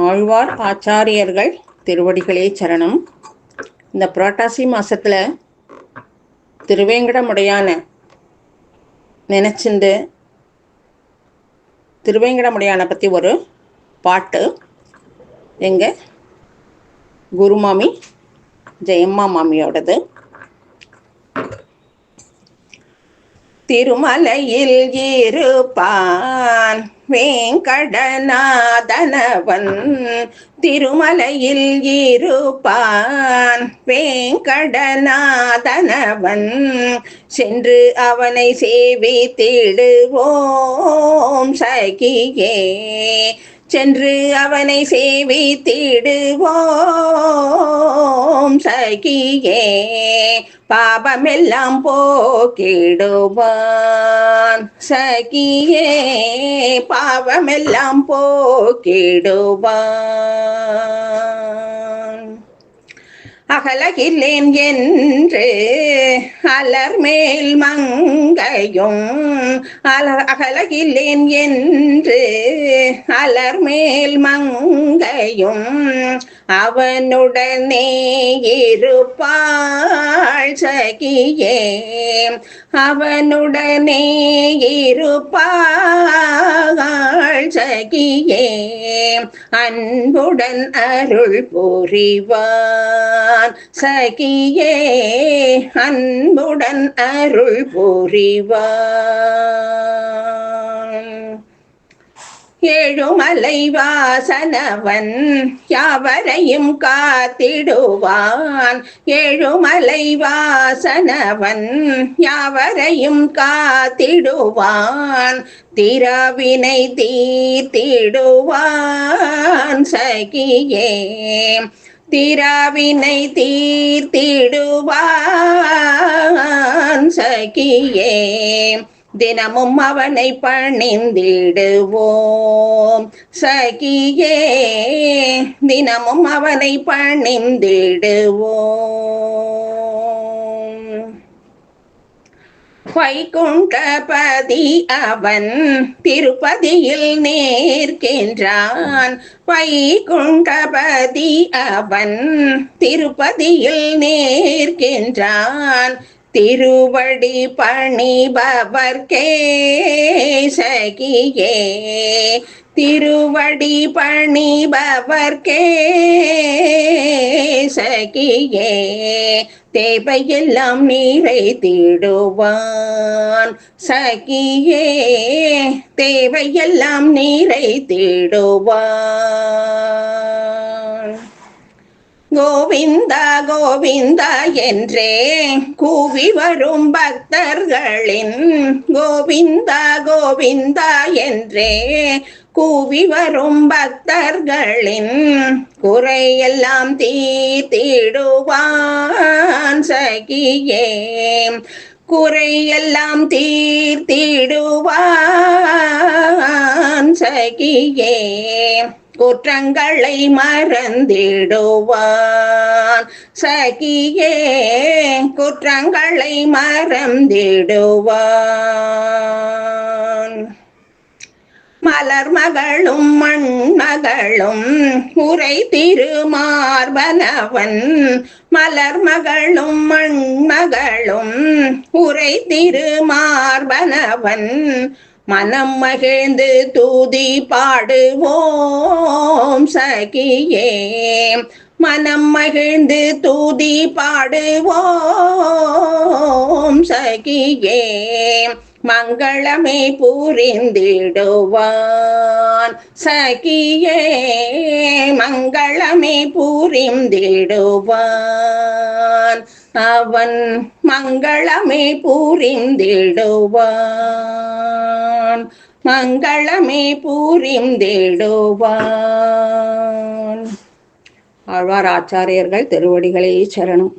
ஆழ்வார் ஆச்சாரியர்கள் திருவடிகளே சரணம். இந்த புரட்டாசி மாதத்தில் திருவேங்கடமுடையான நினச்சிண்டு திருவேங்கடமுடையானை பற்றி ஒரு பாட்டு எங்கள் குருமாமி ஜெயம்மா மாமியோடது. திருமலையில் இருப்பான் வேங்கடநாதனவன், திருமலையில் இருப்பான் வேங்கடநாதனவன், சென்று அவனை சேவித்திடுவோம் சகியே, சென்று அவனை சேவித்திடுவோம் சகியே, பாபமெல்லாம் போக்கிடுவான் சகியே, பாவமெல்லாம் போக்கிடுவான். அகலகில்லேன் என்று அலர்மேல் மங்கையும், அகலகில்லேன் என்று அலர்மேல் மங்கையும், அவனுடனே இருப்பாள் சகியே, அவனுடனே இருப்பாள் சகியே, அன்புடன் அருள் புரிவான் சகியே, அன்புடன் அருள் புரிவான். ஏழுமலை வாசனவன் யாவரையும் காத்திடுவான், ஏழுமலை வாசனவன் யாவரையும் காத்திடுவான், திராவினை தீர்த்திடுவான் சகியே, திராவினை தீர்த்திடுவான் சகியே, தினமும் அவனை பணிந்திடுவோம் சகியே, தினமும் அவனை பணிந்திடுவோம். வைகுண்டபதி அவன் திருப்பதியில் நேர்க்கின்றான், வைகுண்டபதி அவன் திருப்பதியில் நேர்க்கின்றான், திருவடி பணிபவர்க்கே சகியே, திருவடி பணிபவர்க்கே சகியே, தேவையெல்லாம் நிறைத்திடுவான் சகியே, தேவையெல்லாம் நிறைத்திடுவான். கோவிந்தா கோவிந்தா என்றே கூவி வரும் பக்தர்களின், கோவிந்தா கோவிந்தா என்றே கூவி வரும் பக்தர்களின் குறையெல்லாம் தீர்த்திடுவான் சகியே, குறையெல்லாம் தீர்த்திடுவான் சகியே, குற்றங்களை மறந்திடுவான் சகியே, குற்றங்களை மறந்திடுவான். மலர் மகளும் மண்மகளும் உரை திருமார்பனவன், மலர் மகளும் மண்மகளும் உரை திருமார்பனவன், மனம் மகிழ்ந்து தூதி பாடுவோம் சகியே, மனம் மகிழ்ந்து தூதி பாடுவோம் சகியே, மங்களமே புரிந்திடுவான் சகியே, மங்களமே புரிந்திடுவான், அவன் மங்களமே புரிந்திடுவான், மங்களமே புரிந்திடுவான். ஆழ்வார் ஆச்சாரியர்கள் திருவடிகளே சரணம்.